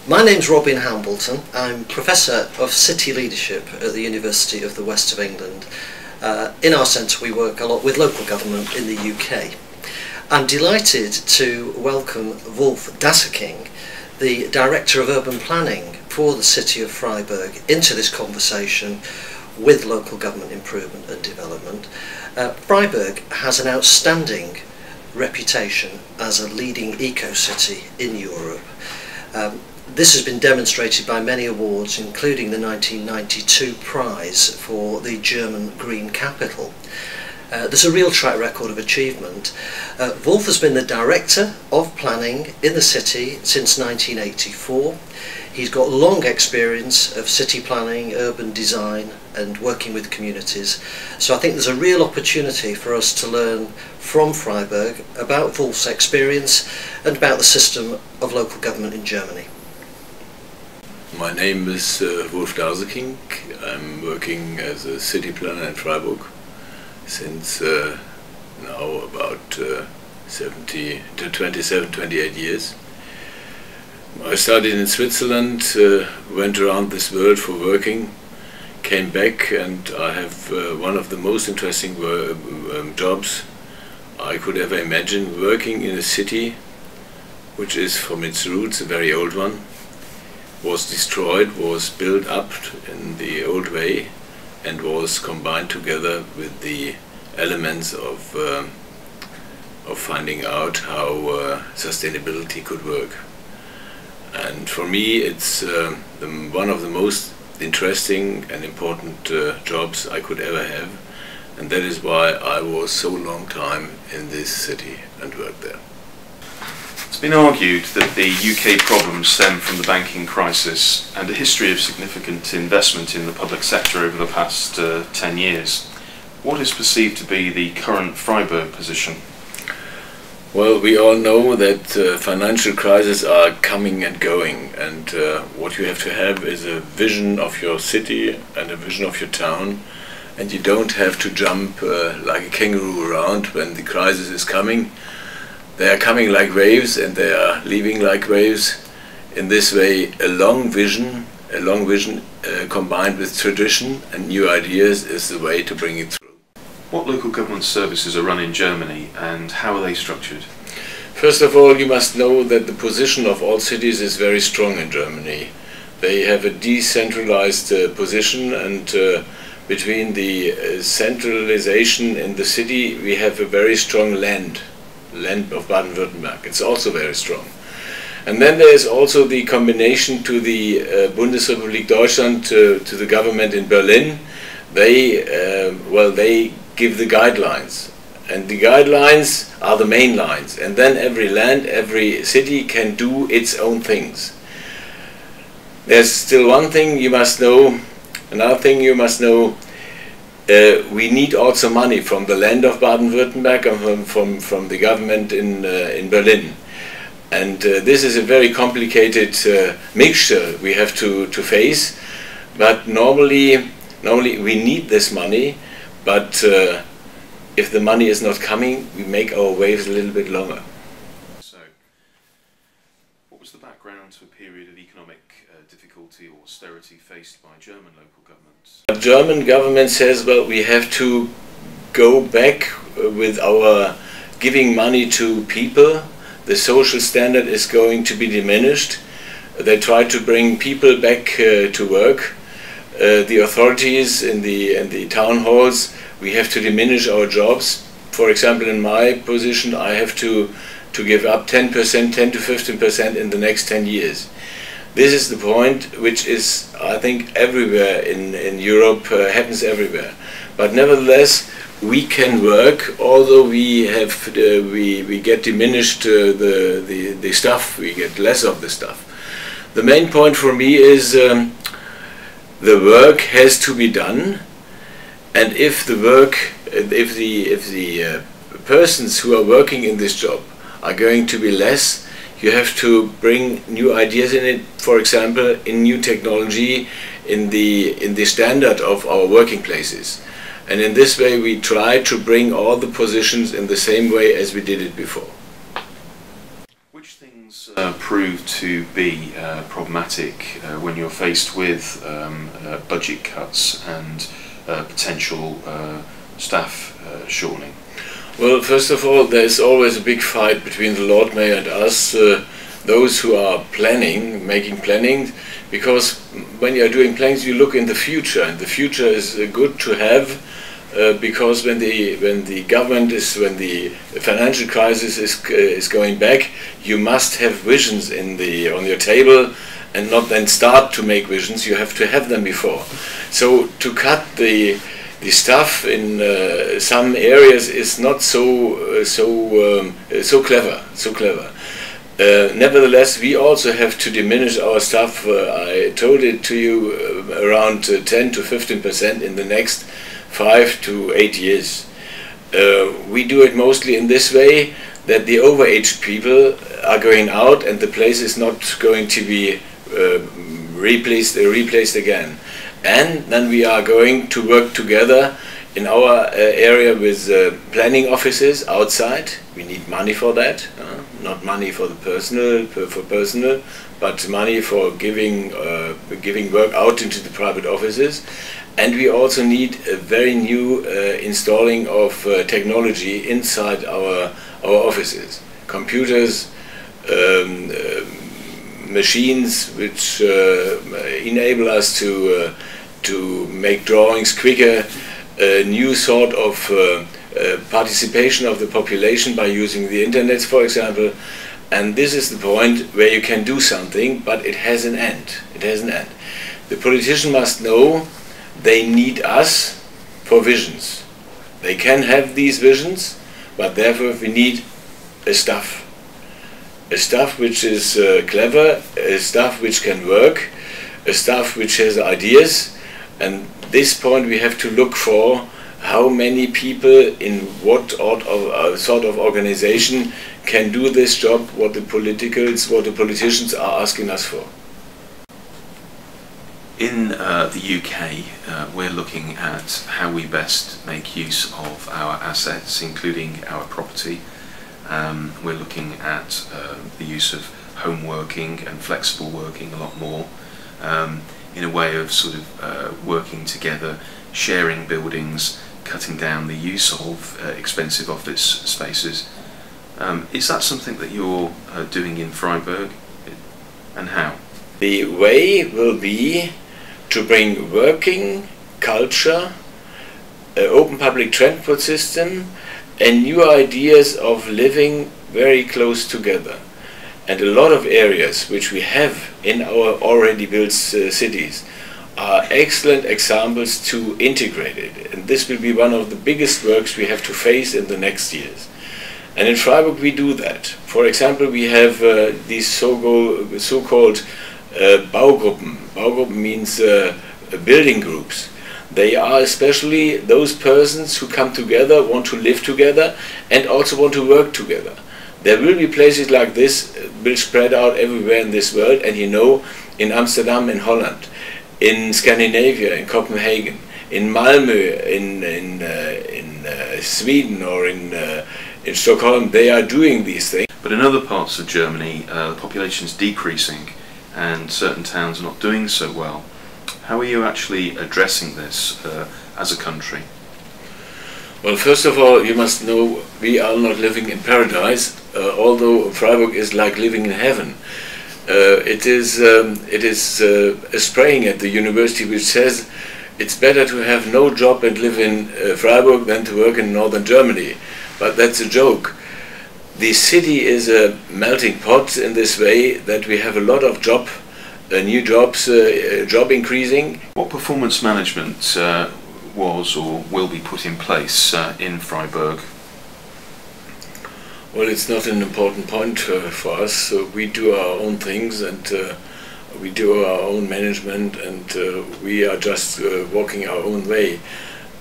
My name's Robin Hambleton. I'm Professor of City Leadership at the University of the West of England. In our centre we work a lot with local government in the UK. I'm delighted to welcome Wulf Daseking, the Director of Urban Planning for the City of Frieburg, into this conversation with local government improvement and development. Frieburg has an outstanding reputation as a leading eco-city in Europe. This has been demonstrated by many awards, including the 1992 prize for the German Green Capital. There's a real track record of achievement. Wulf has been the Director of Planning in the city since 1984. He's got long experience of city planning, urban design and working with communities. So I think there's a real opportunity for us to learn from Frieburg about Wulf's experience and about the system of local government in Germany. My name is Wulf Daseking. I'm working as a city planner in Frieburg since now about 28 years. I studied in Switzerland, went around this world for working, came back, and I have one of the most interesting jobs I could ever imagine, working in a city which is from its roots a very old one. Was destroyed, was built up in the old way and was combined together with the elements of finding out how sustainability could work. And for me it's one of the most interesting and important jobs I could ever have, and that is why I was so long time in this city and worked there. It's been argued that the UK problems stem from the banking crisis and a history of significant investment in the public sector over the past 10 years. What is perceived to be the current Frieburg position? Well, we all know that financial crises are coming and going, and what you have to have is a vision of your city and a vision of your town, and you don't have to jump like a kangaroo around when the crisis is coming. They are coming like waves and they are leaving like waves. In this way, a long vision combined with tradition and new ideas is the way to bring it through. What local government services are run in Germany and how are they structured? First of all, you must know that the position of all cities is very strong in Germany. They have a decentralized position, and between the centralization in the city we have a very strong land of Baden-Württemberg. It's also very strong. And then there is also the combination to the Bundesrepublik Deutschland, to the government in Berlin. They give the guidelines, and the guidelines are the main lines, and then every land, every city can do its own things. There's still one thing you must know, another thing you must know. We need also money from the land of Baden-Württemberg and from the government in Berlin. And this is a very complicated mixture we have to face. But normally we need this money, but if the money is not coming, we make our waves a little bit longer. So, what was the background to a period of economic difficulty or austerity faced by German local governments? The German government says, well, we have to go back with our giving money to people. The social standard is going to be diminished. They try to bring people back to work. The authorities in the town halls, we have to diminish our jobs. For example, in my position, I have to give up 10% to 15% in the next 10 years. This is the point which is, I think, everywhere in Europe, happens everywhere. But nevertheless, we can work, although we get diminished the stuff, we get less of the stuff. The main point for me is the work has to be done, and if the persons who are working in this job are going to be less, you have to bring new ideas in it, for example, in new technology, in the standard of our working places. And in this way we try to bring all the positions in the same way as we did it before. Which things proved to be problematic when you're faced with budget cuts and potential staff shortening? Well, first of all, there's always a big fight between the Lord Mayor and us, those who are making planning, because when you're doing plans you look in the future, and the future is good to have, because when the financial crisis is going back, you must have visions on your table, and not then start to make visions. You have to have them before. So to cut the stuff in some areas is not so clever. Nevertheless, we also have to diminish our staff. I told it to you, around 10 to 15% in the next 5 to 8 years. We do it mostly in this way, that the overaged people are going out and the place is not going to be replaced again. And then we are going to work together in our area with planning offices outside. We need money for that, not money for the personal, but money for giving work out into the private offices. And we also need a very new installing of technology inside our offices. Computers, machines which enable us to make drawings quicker, a new sort of participation of the population by using the internet, for example. And this is the point where you can do something, but it has an end. It has an end. The politician must know they need us for visions. They can have these visions, but therefore we need a staff. A staff which is clever, a staff which can work, a staff which has ideas, and this point we have to look for how many people in what sort of organization can do this job, what the politicians are asking us for. In the UK, we're looking at how we best make use of our assets, including our property. We're looking at the use of home working and flexible working a lot more, in a way of sort of working together, sharing buildings, cutting down the use of expensive office spaces. Is that something that you're doing in Frieburg, and how? The way will be to bring working culture, open public transport system, and new ideas of living very close together. And a lot of areas which we have in our already built cities are excellent examples to integrate it. And this will be one of the biggest works we have to face in the next years. And in Frieburg we do that. For example, we have these so-called Baugruppen. Baugruppen means building groups. They are especially those persons who come together, want to live together, and also want to work together. There will be places like this will spread out everywhere in this world, and you know, in Amsterdam, in Holland, in Scandinavia, in Copenhagen, in Malmö, in Sweden, or in Stockholm, they are doing these things. But in other parts of Germany, the population is decreasing, and certain towns are not doing so well. How are you actually addressing this as a country? Well, first of all, you must know we are not living in paradise, although Frieburg is like living in heaven. It is a spraying at the university which says it's better to have no job and live in Frieburg than to work in northern Germany. But that's a joke. The city is a melting pot in this way that we have a lot of new jobs, job increasing. What performance management was or will be put in place in Frieburg? Well, it's not an important point for us. So we do our own things, and we do our own management, and we are just walking our own way.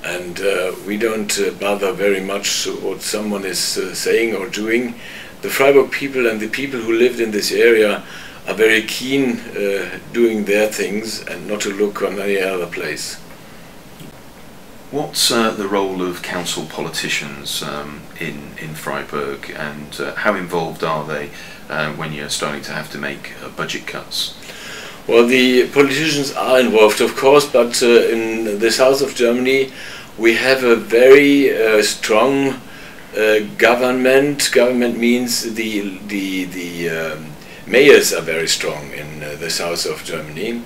And we don't bother very much what someone is saying or doing. The Frieburg people and the people who lived in this area are very keen doing their things and not to look on any other place. What's the role of council politicians in Frieburg, and how involved are they when you're starting to have to make budget cuts? Well, the politicians are involved, of course, but in the south of Germany we have a very strong government. Government means the mayors are very strong in the south of Germany,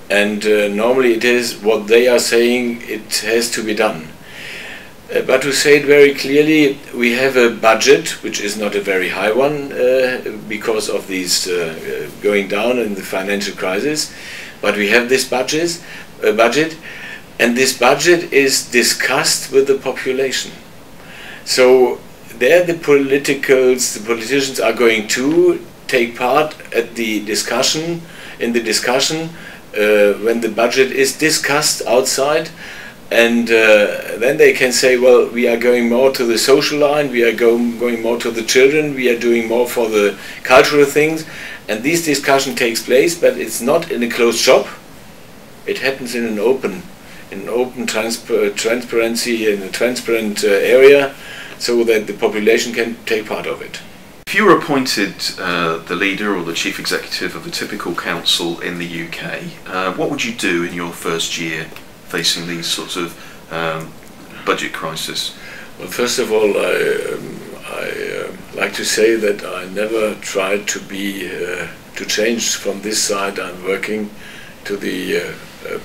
and normally it is what they are saying, it has to be done. But to say it very clearly, we have a budget which is not a very high one because of these going down in the financial crisis, but we have this budget, and this budget is discussed with the population. So there the politicians are going to take part at the discussion, when the budget is discussed outside. And then they can say, well, we are going more to the social line, we are going more to the children, we are doing more for the cultural things. And this discussion takes place, but it's not in a closed shop. It happens in an open transparency, in a transparent area, so that the population can take part of it. If you were appointed the leader or the chief executive of a typical council in the UK, what would you do in your first year facing these sorts of budget crisis? Well, first of all, I like to say that I never tried to change from this side I'm working to the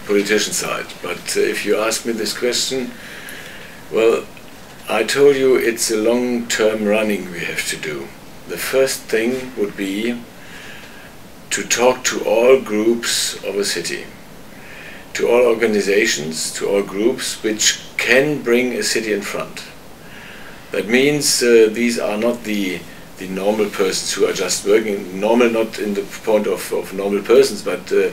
politician side. But if you ask me this question, well, I told you it's a long-term running we have to do. The first thing would be to talk to all groups of a city, to all organizations, to all groups which can bring a city in front. That means these are not the normal persons who are just working, normal not in the point of normal persons, but the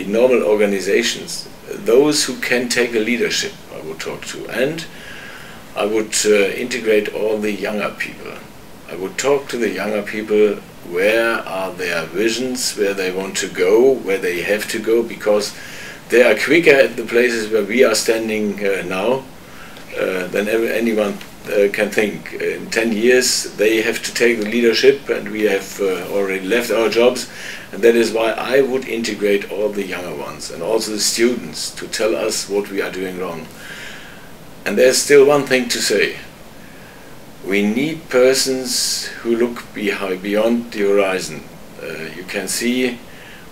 normal organizations, those who can take a leadership I would talk to. And I would integrate all the younger people. I would talk to the younger people, where are their visions, where they want to go, where they have to go, because they are quicker at the places where we are standing now than anyone can think. In 10 years they have to take the leadership, and we have already left our jobs, and that is why I would integrate all the younger ones and also the students to tell us what we are doing wrong. And there's still one thing to say. We need persons who look beyond the horizon. You can see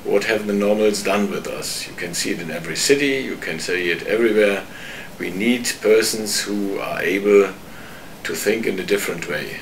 what have the normals done with us. You can see it in every city, you can see it everywhere. We need persons who are able to think in a different way.